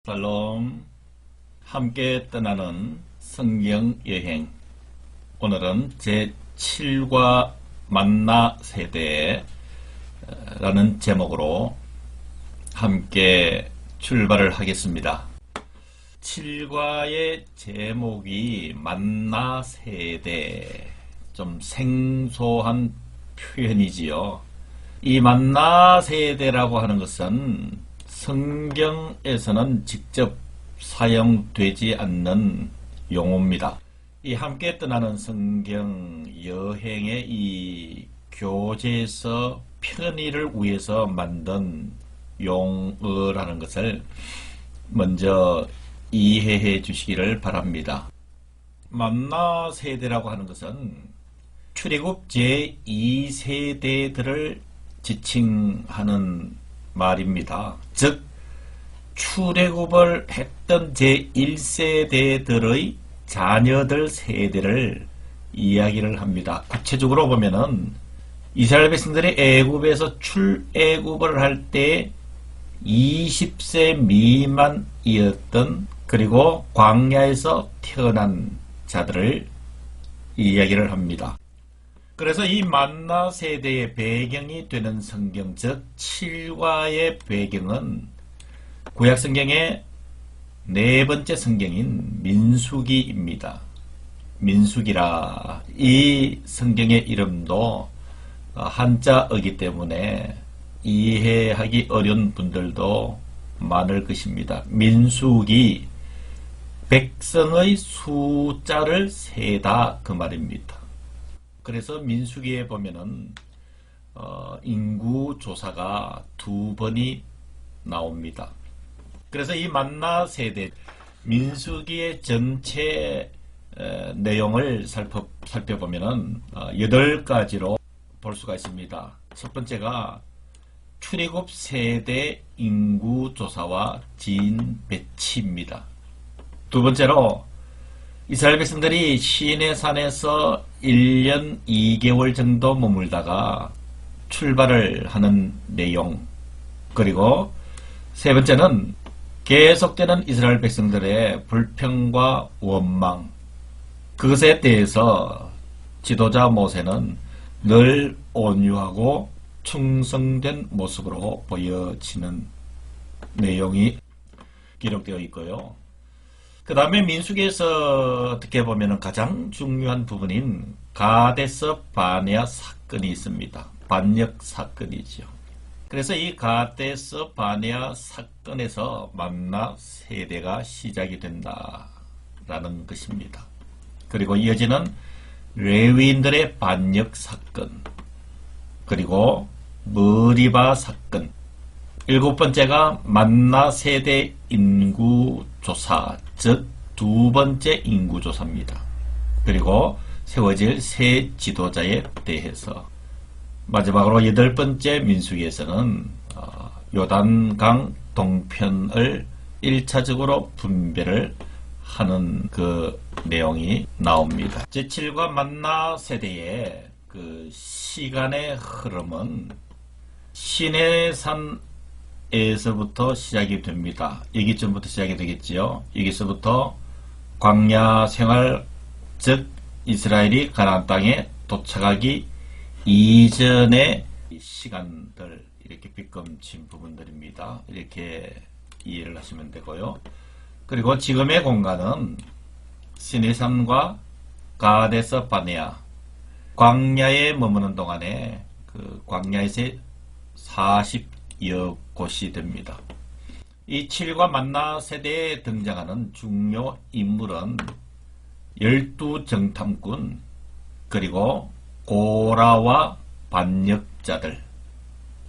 샬롬. 함께 떠나는 성경 여행. 오늘은 제7과 만나 세대라는 제목으로 함께 출발을 하겠습니다. 7과의 제목이 만나 세대, 좀 생소한 표현이지요. 이 만나 세대라고 하는 것은 성경에서는 직접 사용되지 않는 용어입니다. 이 함께 떠나는 성경 여행의 이 교재에서 편의를 위해서 만든 용어라는 것을 먼저 이해해 주시기를 바랍니다. 만나 세대라고 하는 것은 출애굽 제2세대들을 지칭하는 말입니다. 즉 출애굽을 했던 제1세대들의 자녀들 세대를 이야기를 합니다. 구체적으로 보면은 이스라엘 백성들이 애굽에서 출애굽을 할 때 20세 미만이었던, 그리고 광야에서 태어난 자들을 이야기를 합니다. 그래서 이 만나 세대의 배경이 되는 성경, 즉 7과의 배경은 구약 성경의 네 번째 성경인 민수기입니다. 민수기라, 이 성경의 이름도 한자어기 때문에 이해하기 어려운 분들도 많을 것입니다. 민수기, 백성의 숫자를 세다, 그 말입니다. 그래서 민수기에 보면은 인구 조사가 2번이 나옵니다. 그래서 이 만나 세대, 민수기의 전체 내용을 살펴보면은 8가지로 볼 수가 있습니다. 첫 번째가 출애굽 세대 인구 조사와 지인 배치입니다. 두 번째로 이스라엘 백성들이 시내산에서 1년 2개월 정도 머물다가 출발을 하는 내용, 그리고 세 번째는 계속되는 이스라엘 백성들의 불평과 원망, 그것에 대해서 지도자 모세는 늘 온유하고 충성된 모습으로 보여지는 내용이 기록되어 있고요. 그 다음에 민수기에서 어떻게 보면 가장 중요한 부분인 가데스 바네아 사건이 있습니다. 반역 사건이죠. 그래서 이 가데스 바네아 사건에서 만나 세대가 시작이 된다라는 것입니다. 그리고 이어지는 레위인들의 반역 사건, 그리고 머리바 사건, 7번째가 만나 세대 인구조사, 즉 2번째 인구조사입니다. 그리고 세워질 새 지도자에 대해서, 마지막으로 8번째 민수기에서는 요단강 동편을 1차적으로 분배를 하는 그 내용이 나옵니다. 제7과 만나 세대의 그 시간의 흐름은 시내산에서부터 시작이 됩니다. 여기쯤부터 시작이 되겠지요. 여기서부터 광야 생활, 즉 이스라엘이 가나안 땅에 도착하기 이전의 시간들, 이렇게 빗금친 부분들입니다. 이렇게 이해를 하시면 되고요. 그리고 지금의 공간은 시내산과 가데스 바네아, 광야에 머무는 동안에 그 광야에서 40여 곳이 됩니다. 이 7과 만나 세대에 등장하는 중요 인물은 12정탐꾼, 그리고 고라와 반역자들,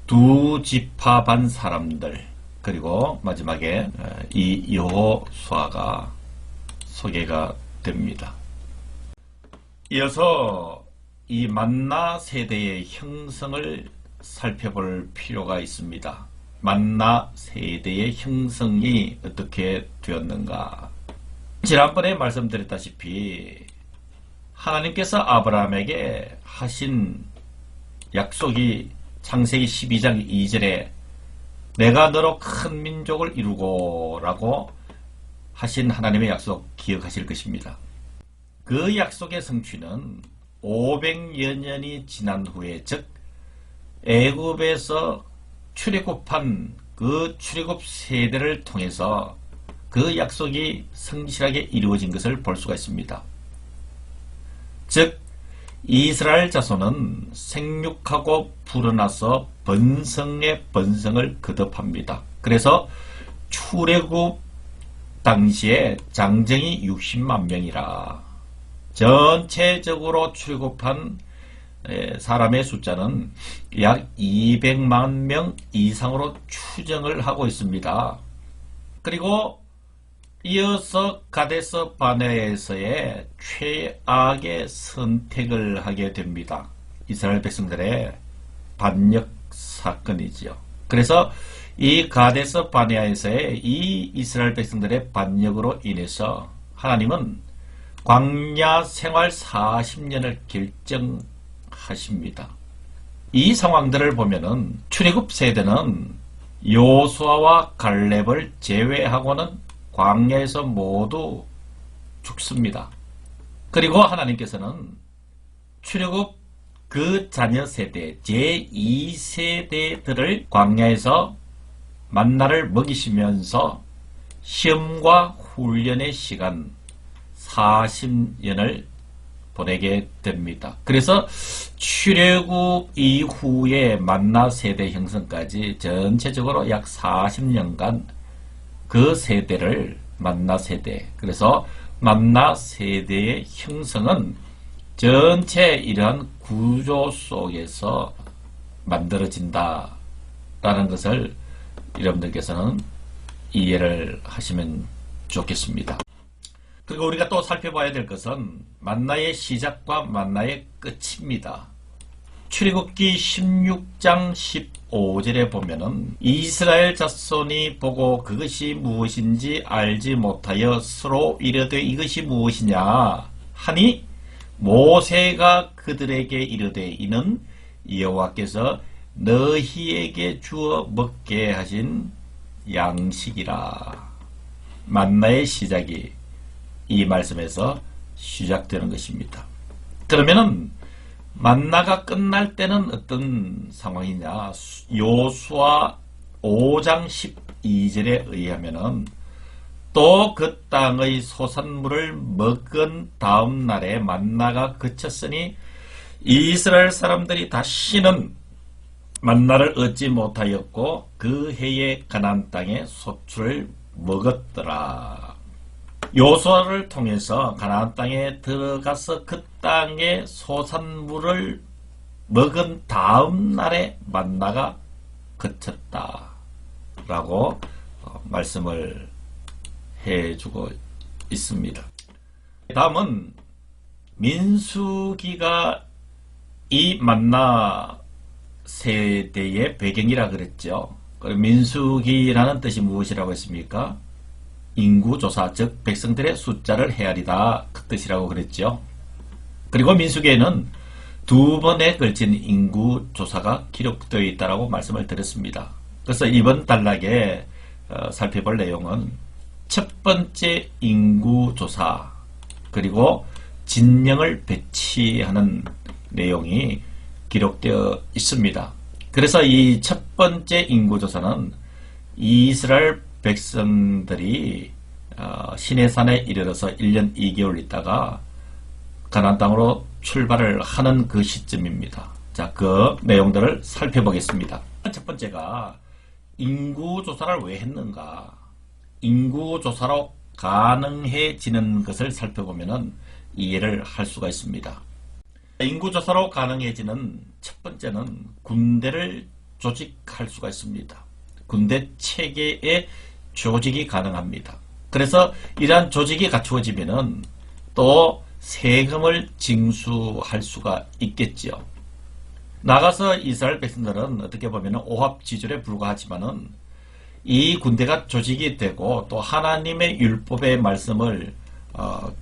2지파 반 사람들, 그리고 마지막에 이 여호수아가 소개가 됩니다. 이어서 이 만나 세대의 형성을 살펴볼 필요가 있습니다. 만나 세대의 형성이 어떻게 되었는가? 지난번에 말씀드렸다시피 하나님께서 아브라함에게 하신 약속이 창세기 12장 2절에 내가 너로 큰 민족을 이루고 라고 하신 하나님의 약속 기억하실 것입니다. 그 약속의 성취는 500여 년이 지난 후에, 즉 애굽에서 출애굽한 그 출애굽 세대를 통해서 그 약속이 성실하게 이루어진 것을 볼 수가 있습니다. 즉 이스라엘 자손은 생육하고 불어나서 번성의 번성을 거듭합니다. 그래서 출애굽 당시에 장정이 60만 명이라 전체적으로 출애굽한 사람의 숫자는 약 200만 명 이상으로 추정을 하고 있습니다. 그리고 이어서 가데스 바네아에서의 최악의 선택을 하게 됩니다. 이스라엘 백성들의 반역 사건이지요. 그래서 이 가데스 바네아에서의 이 이스라엘 백성들의 반역으로 인해서 하나님은 광야 생활 40년을 결정하십니다. 이 상황들을 보면은 출애굽 세대는 요수아와 갈렙을 제외하고는 광야에서 모두 죽습니다. 그리고 하나님께서는 출애굽 그 자녀 세대 제2세대들을 광야에서 만나를 먹이시면서 시험과 훈련의 시간 40년을 보내게 됩니다. 그래서 출애굽 이후에 만나 세대 형성까지 전체적으로 약 40년간 그 세대를 만나 세대, 그래서 만나 세대의 형성은 전체 이러한 구조 속에서 만들어진다라는 것을 여러분들께서는 이해를 하시면 좋겠습니다. 그리고 우리가 또 살펴봐야 될 것은 만나의 시작과 만나의 끝입니다. 출애굽기 16장 15절에 보면은 이스라엘 자손이 보고 그것이 무엇인지 알지 못하여 서로 이르되 이것이 무엇이냐 하니 모세가 그들에게 이르되 이는 여호와께서 너희에게 주어 먹게 하신 양식이라. 만나의 시작이 이 말씀에서 시작되는 것입니다. 그러면은 만나가 끝날 때는 어떤 상황이냐? 요수아 5장 12절에 의하면은 또 그 땅의 소산물을 먹은 다음 날에 만나가 그쳤으니 이스라엘 사람들이 다시는 만나를 얻지 못하였고 그 해에 가나안 땅에 소출을 먹었더라. 요수아를 통해서 가나안 땅에 들어가서 그 땅의 소산물을 먹은 다음 날에 만나가 그쳤다라고 말씀을 해주고 있습니다. 다음은 민수기가 이 만나 세대의 배경이라 그랬죠. 민수기라는 뜻이 무엇이라고 했습니까? 인구조사, 즉 백성들의 숫자를 헤아리다 그 뜻이라고 그랬죠. 그리고 민수기에는 2번에 걸친 인구조사가 기록되어 있다고 말씀을 드렸습니다. 그래서 이번 단락에 살펴볼 내용은 첫 번째 인구조사 그리고 진영을 배치하는 내용이 기록되어 있습니다. 그래서 이 첫 번째 인구조사는 이스라엘 백성들이 시내산에 이르러서 1년 2개월 있다가 가나안 땅으로 출발을 하는 그 시점입니다. 자, 그 내용들을 살펴보겠습니다. 첫 번째가 인구조사를 왜 했는가? 인구조사로 가능해지는 것을 살펴보면 이해를 할 수가 있습니다. 인구조사로 가능해지는 첫 번째는 군대를 조직할 수가 있습니다. 군대 체계의 조직이 가능합니다. 그래서 이러한 조직이 갖추어지면은 또 세금을 징수할 수가 있겠죠. 나가서 이스라엘 백성들은 어떻게 보면 오합지졸에 불과하지만은 이 군대가 조직이 되고 또 하나님의 율법의 말씀을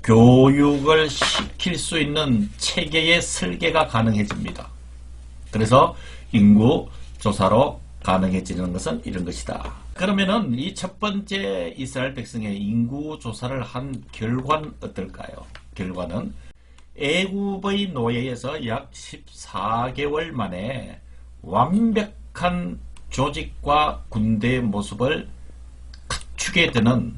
교육을 시킬 수 있는 체계의 설계가 가능해집니다. 그래서 인구조사로 가능해지는 것은 이런 것이다. 그러면은 이 첫 번째 이스라엘 백성의 인구 조사를 한 결과는 어떨까요? 결과는 애굽의 노예에서 약 14개월 만에 완벽한 조직과 군대의 모습을 갖추게 되는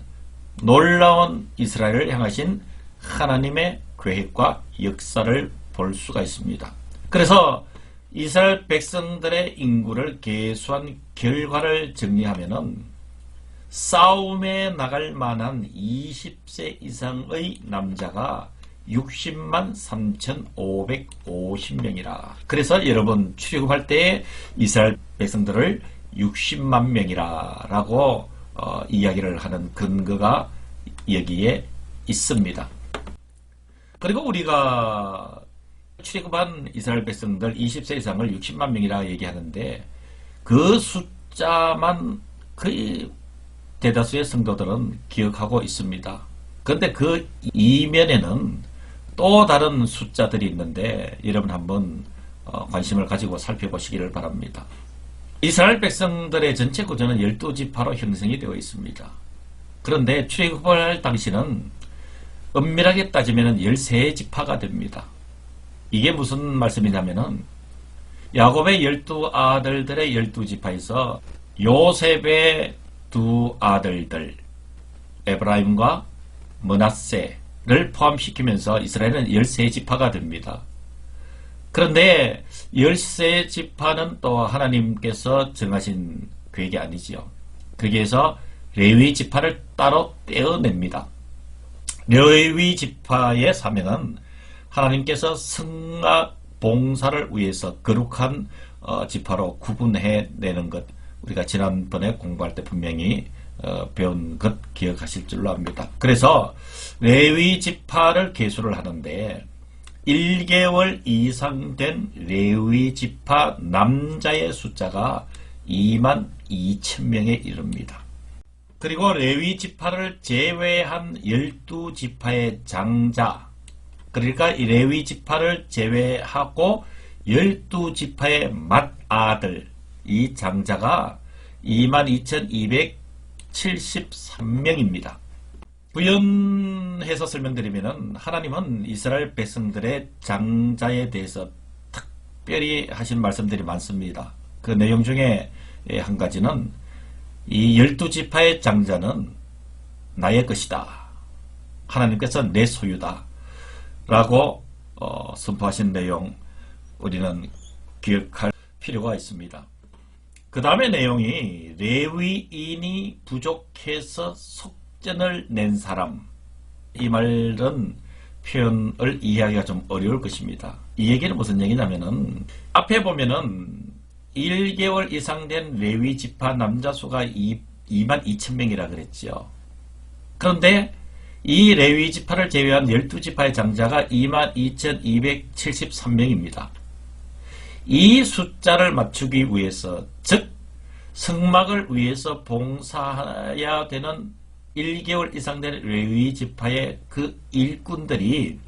놀라운 이스라엘을 향하신 하나님의 계획과 역사를 볼 수가 있습니다. 그래서 이스라엘 백성들의 인구를 계수한 결과를 정리하면은 싸움에 나갈 만한 20세 이상의 남자가 60만 3,550명이라. 그래서 여러분 출애굽할 때 이스라엘 백성들을 60만 명이라 라고 이야기를 하는 근거가 여기에 있습니다. 그리고 우리가 출애굽한 이스라엘 백성들 20세 이상을 60만 명이라 얘기하는데 그 숫자만 거의 대다수의 성도들은 기억하고 있습니다. 그런데 그 이면에는 또 다른 숫자들이 있는데 여러분 한번 관심을 가지고 살펴보시기를 바랍니다. 이스라엘 백성들의 전체 구조는 12지파로 형성이 되어 있습니다. 그런데 출애굽할 당시는 엄밀하게 따지면 13지파가 됩니다. 이게 무슨 말씀이냐면은 야곱의 12아들들의 12지파에서 요셉의 두 아들들 에브라임과 므낫세를 포함시키면서 이스라엘은 13지파가 됩니다. 그런데 13지파는 또 하나님께서 정하신 계획이 아니지요. 거기에서 레위 지파를 따로 떼어냅니다. 레위 지파의 사명은 하나님께서 성악 봉사를 위해서 거룩한 지파로 구분해내는 것, 우리가 지난번에 공부할 때 분명히 배운 것 기억하실 줄로 압니다. 그래서 레위 지파를 계수를 하는데 1개월 이상 된 레위 지파 남자의 숫자가 22,000명에 이릅니다. 그리고 레위 지파를 제외한 12지파의 장자, 그러니까 이 레위 지파를 제외하고 12지파의 맏아들, 이 장자가 22,273명입니다. 부연해서 설명드리면 하나님은 이스라엘 백성들의 장자에 대해서 특별히 하신 말씀들이 많습니다. 그 내용 중에 한 가지는 이 12지파의 장자는 나의 것이다. 하나님께서 내 소유다. 라고 선포하신 내용 우리는 기억할 필요가 있습니다. 그 다음에 내용이 레위인이 부족해서 속전을 낸 사람, 이 말은 표현을 이해하기가 좀 어려울 것입니다. 이 얘기는 무슨 얘기냐면은 앞에 보면은 1개월 이상 된 레위 지파 남자 수가 22,000명이라 그랬죠. 그런데 이 레위 지파를 제외한 12지파의 장자가 22,273명입니다. 이 숫자를 맞추기 위해서, 즉 성막을 위해서 봉사해야 되는 1개월 이상 된 레위 지파의 그 일꾼들이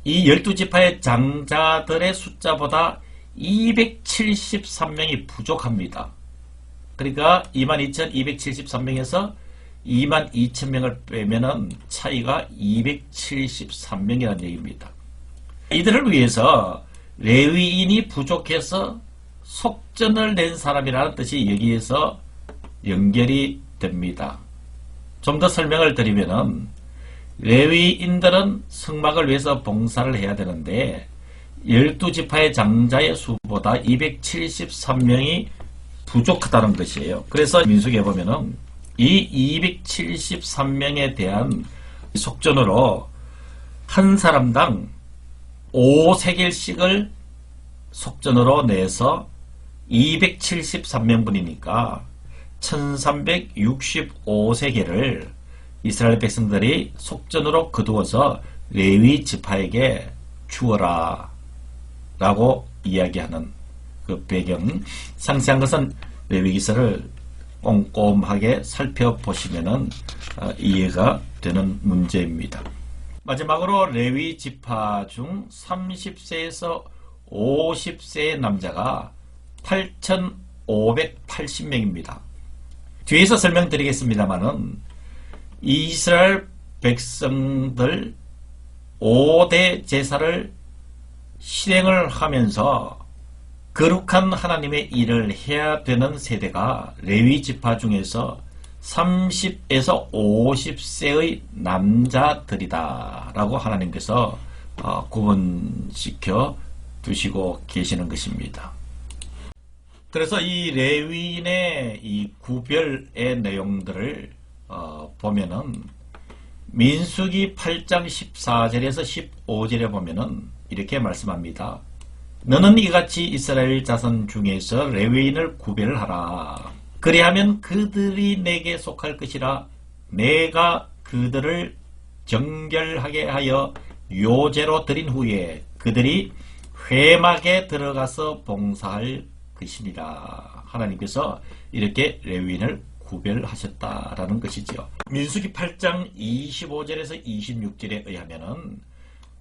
이 12지파의 장자들의 숫자보다 273명이 부족합니다. 그러니까 22,273명에서 22,000명을 빼면은 차이가 273명이라는 얘기입니다. 이들을 위해서 레위인이 부족해서 속전을 낸 사람이라는 뜻이 여기에서 연결이 됩니다. 좀 더 설명을 드리면은 레위인들은 성막을 위해서 봉사를 해야 되는데 12지파의 장자의 수보다 273명이 부족하다는 것이에요. 그래서 민수기에 보면은 이 273명에 대한 속전으로 한 사람당 5세겔씩을 속전으로 내서 273명분이니까 1365세겔을 이스라엘 백성들이 속전으로 거두어서 레위 지파에게 주어라 라고 이야기하는 그 배경, 상세한 것은 레위기서를 꼼꼼하게 살펴보시면 이해가 되는 문제입니다. 마지막으로 레위 지파 중 30세에서 50세의 남자가 580명입니다. 뒤에서 설명드리겠습니다만은 이스라엘 백성들 5대 제사를 실행을 하면서 거룩한 하나님의 일을 해야 되는 세대가 레위 지파 중에서 30에서 50세의 남자들이다 라고 하나님께서 구분시켜 두시고 계시는 것입니다. 그래서 이 레위인의 이 구별의 내용들을 보면은 민수기 8장 14절에서 15절에 보면은 이렇게 말씀합니다. 너는 이같이 이스라엘 자손 중에서 레위인을 구별하라. 그리하면 그들이 내게 속할 것이라. 내가 그들을 정결하게 하여 요제로 드린 후에 그들이 회막에 들어가서 봉사할 것이니라. 하나님께서 이렇게 레위인을 구별하셨다라는 것이죠. 민수기 8장 25절에서 26절에 의하면은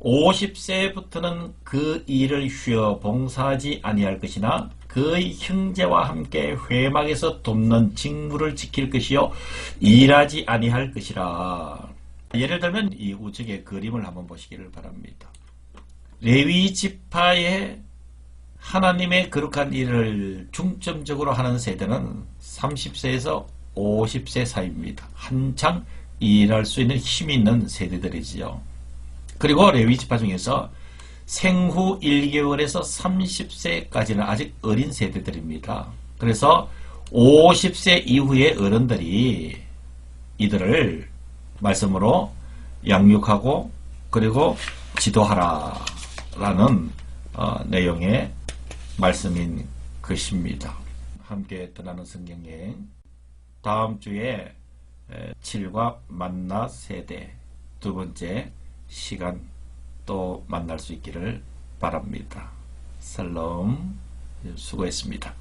50세부터는 그 일을 쉬어 봉사하지 아니할 것이나 그의 형제와 함께 회막에서 돕는 직무를 지킬 것이요 일하지 아니할 것이라. 예를 들면 이 우측의 그림을 한번 보시기를 바랍니다. 레위 지파의 하나님의 거룩한 일을 중점적으로 하는 세대는 30세에서 50세 사이입니다. 한창 일할 수 있는 힘이 있는 세대들이지요. 그리고 레위 지파 중에서 생후 1개월에서 30세까지는 아직 어린 세대들입니다. 그래서 50세 이후의 어른들이 이들을 말씀으로 양육하고 그리고 지도하라 라는 내용의 말씀인 것입니다. 함께 떠나는 성경여행, 다음 주에 7과 만나 세대 두 번째 시간 또 만날 수 있기를 바랍니다. 살롬, 수고했습니다.